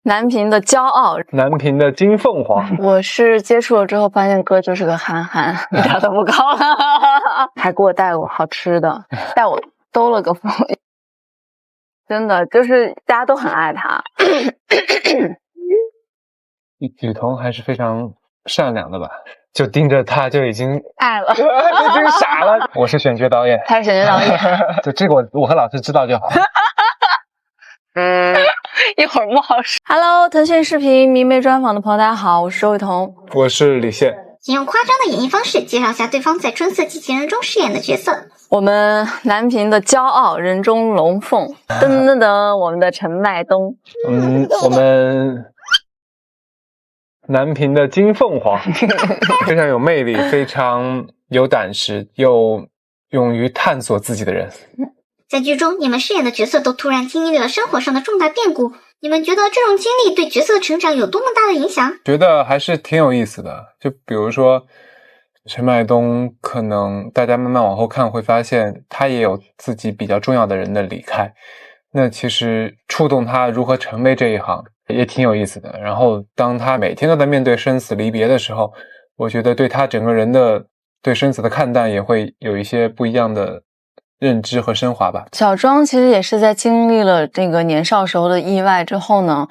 南平的骄傲，南平的金凤凰。我是接触了之后发现哥就是个憨憨，一点都不高，还给我带过好吃的，带我兜了个风，真的就是大家都很爱他。雨桐还是非常善良的吧，就盯着他就已经爱了，就傻了。我是选角导演，他是选角导演，就这个我和老师知道就好。一会儿不好说。Hello， 腾讯视频迷妹专访的朋友，大家好，我是周雨彤，我是李现。请用夸张的演绎方式介绍下对方在《春色季情人》中饰演的角色。我们南平的骄傲，人中龙凤，噔噔噔，我们的陈麦冬，我们南平的金凤凰，非常有魅力，非常有胆识，又勇于探索自己的人。在剧中，你们饰演的角色都突然经历了生活上的重大变故，你们觉得这种经历对角色的成长有多么大的影响？觉得还是挺有意思的。就比如说陈麦冬，可能大家慢慢往后看会发现，他也有自己比较重要的人的离开。那其实触动他如何成为这一行也挺有意思的。然后当他每天都在面对生死离别的时候，我觉得对他整个人的对生死的看待也会有一些不一样的认知和升华吧。小庄其实也是在经历了这个年少时候的意外之后呢，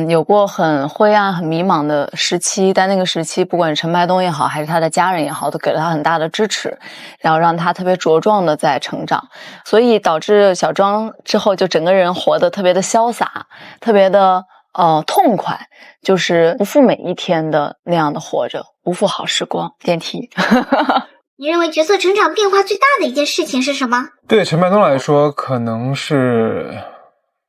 有过很灰暗很迷茫的时期，但那个时期不管是陈麦冬也好还是他的家人也好，都给了他很大的支持，然后让他特别茁壮的在成长，所以导致小庄之后就整个人活得特别的潇洒，特别的痛快，就是不负每一天的那样的活着，不负好时光。电梯你认为角色成长变化最大的一件事情是什么？对陈麦冬来说，可能是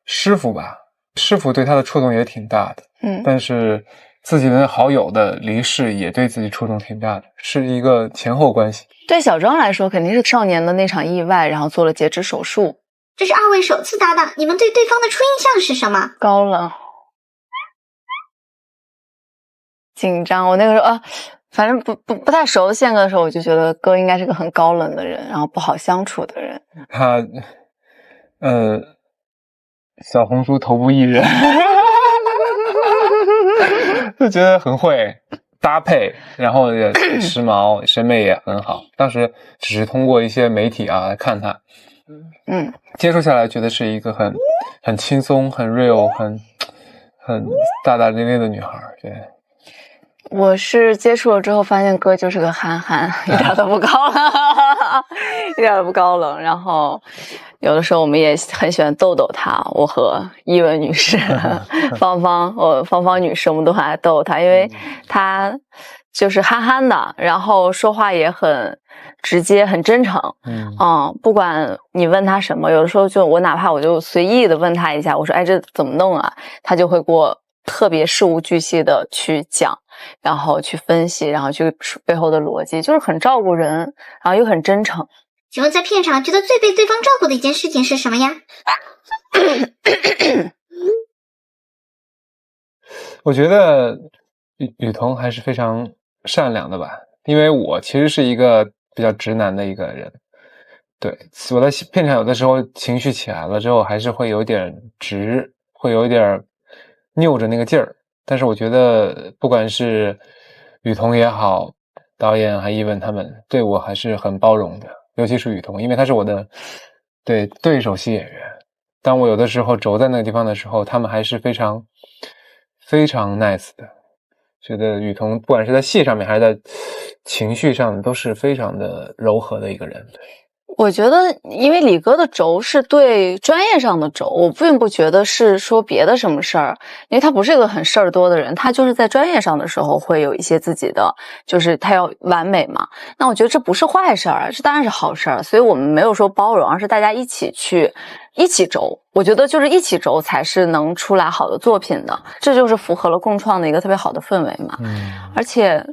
师傅吧。师傅对他的触动也挺大的，但是自己的好友的离世也对自己触动挺大的，是一个前后关系。对小庄来说，肯定是少年的那场意外，然后做了截肢手术。这是二位首次搭档，你们对对方的初印象是什么？高冷，紧张。我那个时候反正不太熟宪哥的时候，我就觉得哥应该是个很高冷的人，然后不好相处的人。他小红书头部艺人就觉得很会搭配，然后也时髦，审美也很好。当时只是通过一些媒体来看他，接触下来觉得是一个很轻松、很 real、很大大咧咧的女孩。对，我是接触了之后发现哥就是个憨憨，一点都不高冷，一点都不高冷。然后有的时候我们也很喜欢逗逗他，我和伊文女士、芳芳女士，我们都很爱逗他，因为他就是憨憨的，然后说话也很直接、很真诚。不管你问他什么，有的时候我哪怕我就随意的问他一下，我说哎这怎么弄啊，他就会给我特别事无巨细的去讲，然后去分析，然后去背后的逻辑，就是很照顾人，然后又很真诚。请问在片场觉得最被对方照顾的一件事情是什么呀？我觉得雨桐还是非常善良的吧，因为我其实是一个比较直男的一个人。对，我在片场有的时候情绪起来了之后，还是会有点直，会有点拗着那个劲儿。但是我觉得不管是雨桐也好，导演还伊文他们对我还是很包容的，尤其是雨桐，因为他是我的对手戏演员。当我有的时候轴在那个地方的时候，他们还是非常 nice 的。觉得雨桐不管是在戏上面还是在情绪上都是非常的柔和的一个人。我觉得因为李哥的轴是对专业上的轴，我并不觉得是说别的什么事儿，因为他不是一个很事儿多的人，他就是在专业上的时候会有一些自己的，就是他要完美嘛。那我觉得这不是坏事儿，这当然是好事儿，所以我们没有说包容，而是大家一起轴。我觉得就是一起轴才是能出来好的作品的，这就是符合了共创的一个特别好的氛围嘛。而且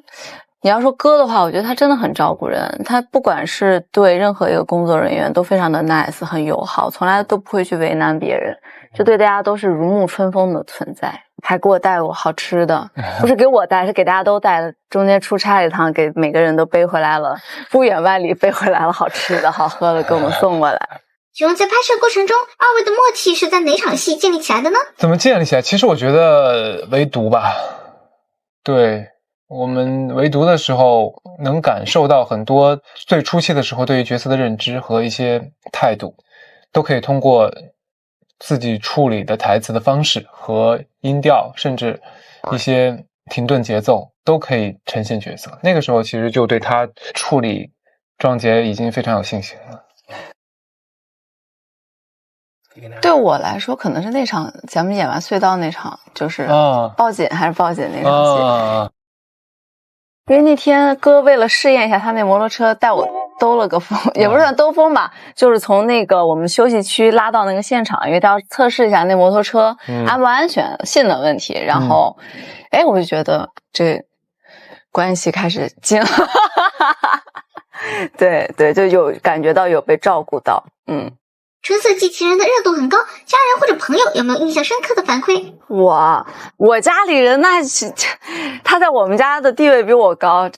你要说哥的话，我觉得他真的很照顾人，他不管是对任何一个工作人员都非常的 nice， 很友好，从来都不会去为难别人，就对大家都是如沐春风的存在。还给我带过好吃的，不是给我带，是给大家都带的。中间出差一趟，给每个人都背回来了，不远万里背回来了好吃的好喝的给我们送过来。请问在拍摄过程中，二位的默契是在哪场戏建立起来的呢？怎么建立起来？其实我觉得唯独吧，对，我们唯独的时候能感受到很多最初期的时候对于角色的认知和一些态度，都可以通过自己处理的台词的方式和音调，甚至一些停顿节奏都可以呈现角色。那个时候其实就对他处理壮杰已经非常有信心了。对我来说，可能是那场咱们演完隧道那场，就是报警还是报警那场戏。因为那天哥为了试验一下他那摩托车，带我兜了个风，也不是算兜风吧，就是从那个我们休息区拉到那个现场，因为他要测试一下那摩托车安不安全、性能问题。然后，我就觉得这关系开始近了，对对，就有感觉到有被照顾到，春色机器人的热度很高，家人或者朋友有没有印象深刻的反馈？我家里人那是他在我们家的地位比我高，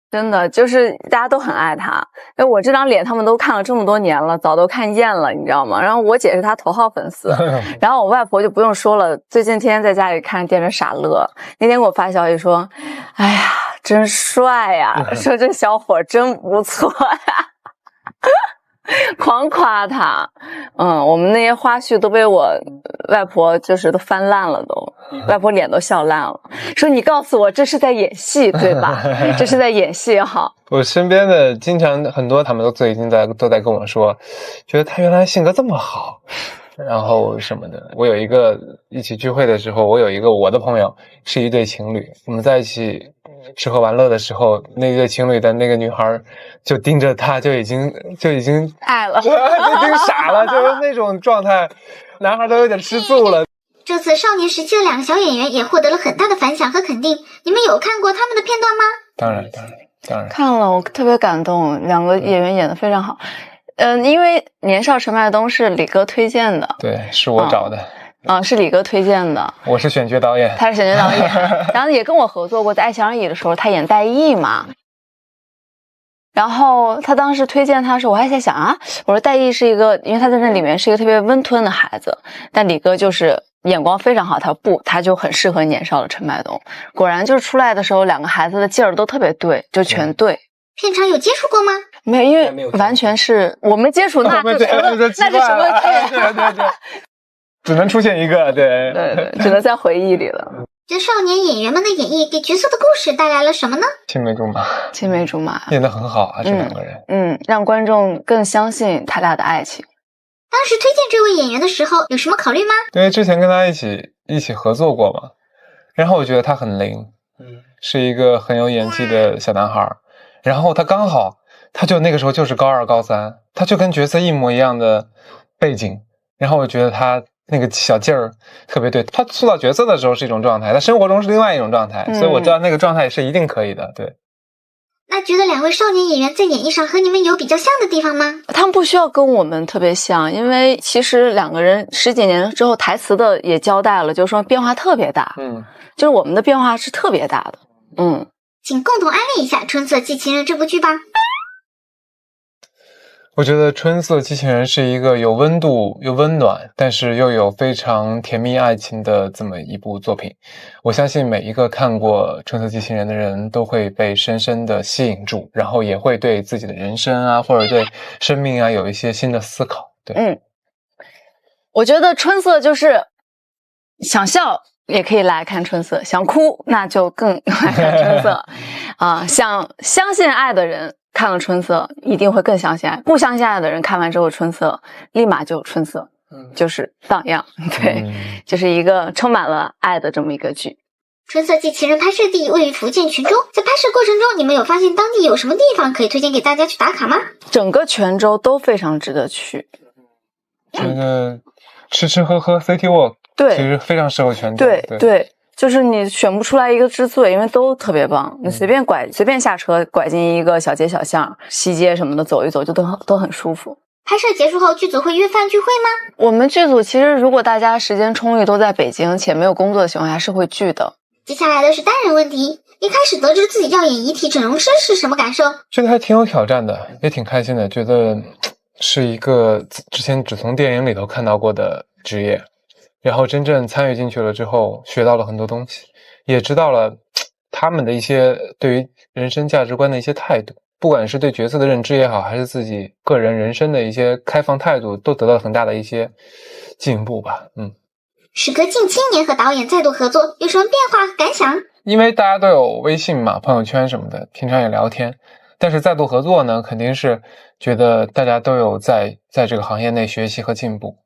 真的就是大家都很爱他。因为我这张脸他们都看了这么多年了，早都看厌了，你知道吗？然后我姐是他头号粉丝，然后我外婆就不用说了，最近天天在家里看电视傻乐。那天给我发消息说：“哎呀，真帅呀！说这小伙真不错呀。”狂夸他，我们那些花絮都被我外婆就是都翻烂了都，外婆脸都笑烂了，说你告诉我这是在演戏对吧？这是在演戏哈。我身边的经常很多他们都最近都在跟我说，觉得他原来性格这么好，然后什么的。我有一个一起聚会的时候，我有一个我的朋友是一对情侣，我们在一起吃喝玩乐的时候，那对情侣的那个女孩就盯着他，就已经爱了，就已经傻了，就是那种状态，男孩都有点吃醋了。这次少年时期的两个小演员也获得了很大的反响和肯定，你们有看过他们的片段吗？当然看了，我特别感动，两个演员演得非常好。因为年少陈麦冬是李哥推荐的，对，是我找的。是李哥推荐的，我是选角导演，他是选角导演，然后也跟我合作过，在《爱情而已》的时候，他演戴毅嘛。然后他当时推荐他时，我还在想我说戴毅是一个，因为他在那里面是一个特别温吞的孩子，但李哥就是眼光非常好，他就很适合年少的陈麦冬。果然就是出来的时候，两个孩子的劲儿都特别对，就全对。片场有接触过吗？没有，因为完全是我没接触，那是什么？那是什么剧？对。只能出现一个，对，只能在回忆里了。这少年演员们的演绎给角色的故事带来了什么呢？青梅竹马，演得很好啊，这两个人，让观众更相信他俩的爱情。当时推荐这位演员的时候，有什么考虑吗？因为之前跟他一起合作过嘛，然后我觉得他很灵，是一个很有演技的小男孩，然后他刚好，他就那个时候就是高2高3，他就跟角色一模一样的背景，然后我觉得他那个小劲儿特别对，他塑造角色的时候是一种状态，他生活中是另外一种状态，所以我知道那个状态是一定可以的。对，那觉得两位少年演员在演绎上和你们有比较像的地方吗？他们不需要跟我们特别像，因为其实两个人10几年之后台词的也交代了，就是说变化特别大，就是我们的变化是特别大的。请共同安利一下《春色机器人》这部剧吧。我觉得《春色机器人》是一个有温度又温暖，但是又有非常甜蜜爱情的这么一部作品。我相信每一个看过《春色机器人》的人都会被深深的吸引住，然后也会对自己的人生啊，或者对生命啊有一些新的思考。对，我觉得春色就是想笑也可以来看春色，想哭那就更来看春色想相信爱的人看了春色一定会更相信爱，不相信爱的人看完之后春色立马就春色，就是荡漾。对，就是一个充满了爱的这么一个剧。春色机器人拍摄地位于福建泉州，在拍摄过程中你们有发现当地有什么地方可以推荐给大家去打卡吗？整个泉州都非常值得去，觉得吃吃喝喝 City Walk 对，其实非常适合泉州。对，就是你选不出来一个之最，因为都特别棒。你随便下车拐进一个小街小巷、西街什么的走一走，就都很舒服。拍摄结束后，剧组会约饭聚会吗？我们剧组其实如果大家时间充裕都在北京且没有工作的情况下是会聚的。接下来的是单人问题，一开始得知自己要演遗体整容师是什么感受？觉得还挺有挑战的，也挺开心的，觉得是一个之前只从电影里头看到过的职业，然后真正参与进去了之后，学到了很多东西，也知道了他们的一些对于人生价值观的一些态度，不管是对角色的认知也好，还是自己个人人生的一些开放态度，都得到了很大的一些进步吧。时隔近7年和导演再度合作，有什么变化和感想？因为大家都有微信嘛，朋友圈什么的，平常也聊天，但是再度合作呢，肯定是觉得大家都有在这个行业内学习和进步，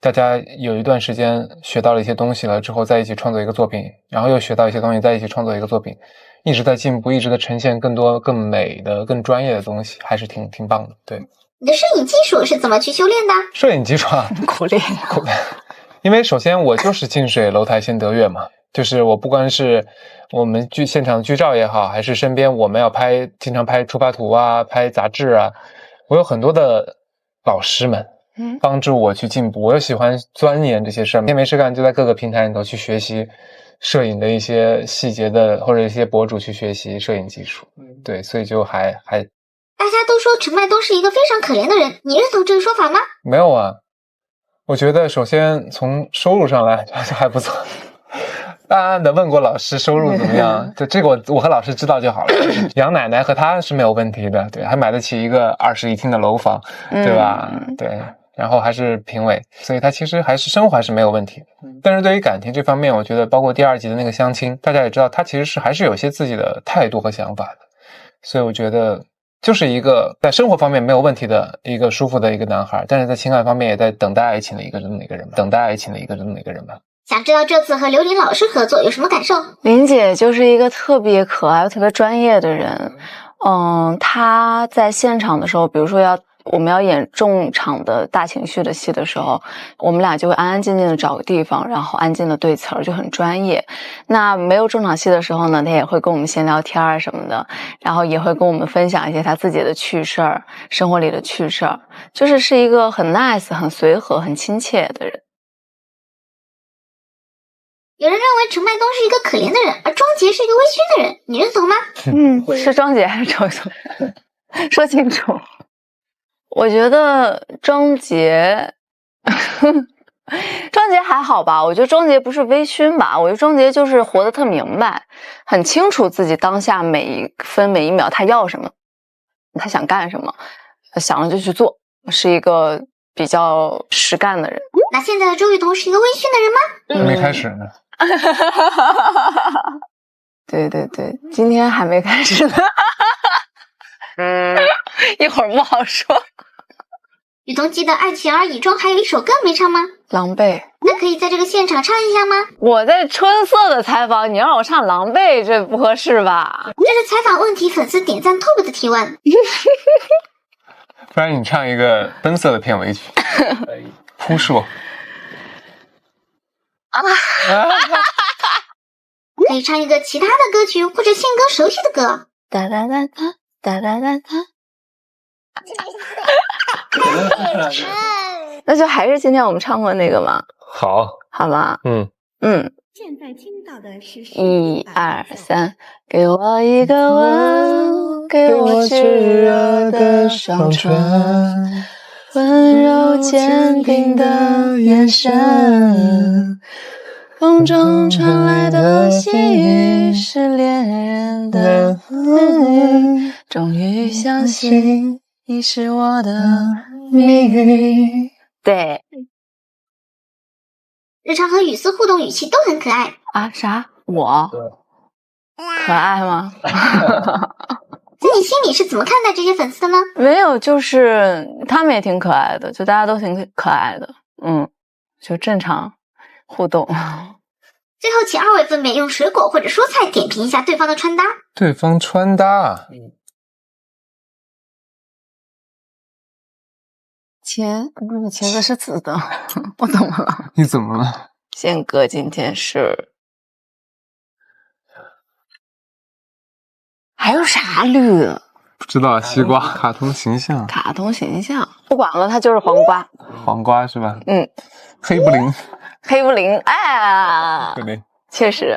大家有一段时间学到了一些东西了之后，在一起创作一个作品，然后又学到一些东西，在一起创作一个作品，一直在进步，一直在呈现更多更美的更专业的东西，还是挺棒的。对，你的摄影技术是怎么去修炼的？摄影技术啊，苦练。因为首先我就是近水楼台先得月嘛，就是我不管是我们现场剧照也好，还是身边我们要经常拍出发图啊，拍杂志啊，我有很多的老师们帮助我去进步。我又喜欢钻研这些事儿，每天没事干就在各个平台里头去学习摄影的一些细节的，或者一些博主去学习摄影技术。对，所以就还大家都说陈麦冬是一个非常可怜的人，你认同这个说法吗？没有啊，我觉得首先从收入上来就还不错。暗暗的问过老师收入怎么样，就这个我和老师知道就好了。杨奶奶和他是没有问题的，对，还买得起一个21厅的楼房，对吧？对，然后还是评委，所以他其实还是生活还是没有问题的。但是对于感情这方面，我觉得包括第2集的那个相亲，大家也知道他其实还是有些自己的态度和想法的，所以我觉得就是一个在生活方面没有问题的一个舒服的一个男孩，但是在情感方面也在等待爱情的一个人吧。想知道这次和刘琳老师合作有什么感受？琳姐就是一个特别可爱、特别专业的人。她在现场的时候，比如说我们要演重场的大情绪的戏的时候，我们俩就会安安静静的找个地方，然后安静的对词儿，就很专业。那没有重场戏的时候呢，她也会跟我们闲聊天啊什么的，然后也会跟我们分享一些她自己的趣事儿，生活里的趣事儿，是一个很 nice、很随和、很亲切的人。有人认为陈麦冬是一个可怜的人，而庄杰是一个微醺的人，你认同吗？是庄杰还是周总？说清楚。我觉得庄杰还好吧，我觉得庄杰不是微醺吧，我觉得庄杰就是活得特明白，很清楚自己当下每一分每一秒他要什么，他想干什么，想了就去做，是一个比较实干的人。那现在的周雨彤是一个微醺的人吗？没开始呢。对，今天还没开始呢。一会儿不好说。雨桐记得《爱情而已》中还有一首歌没唱吗？狼狈。那可以在这个现场唱一下吗？我在春色的采访，你让我唱狼狈，这不合适吧？这是采访问题粉丝点赞 top 的提问。不然你唱一个奔色的片尾曲。扑朔。可以唱一个其他的歌曲或者宪哥熟悉的歌。哒哒哒哒哒哒哒哒。那就还是今天我们唱过那个吗？好吧。现在听到的是1、2、3，给我一个吻，给我炽热的双唇，温柔坚定的眼神，风中传来的细语是恋人的语，终于相信你是我的命运。对，日常和雨丝互动语气都很可爱啊？啥？我可爱吗？在你心里是怎么看待这些粉丝的呢？没有，就是他们也挺可爱的，就大家都挺可爱的，就正常互动。最后，请2位分别用水果或者蔬菜点评一下对方的穿搭。对方穿搭，茄子是紫的，我怎么了？你怎么了？宪哥今天是还有啥绿的？不知道，西瓜，卡通形象，不管了，它就是黄瓜。黄瓜是吧？黑不灵，哎，对，确实。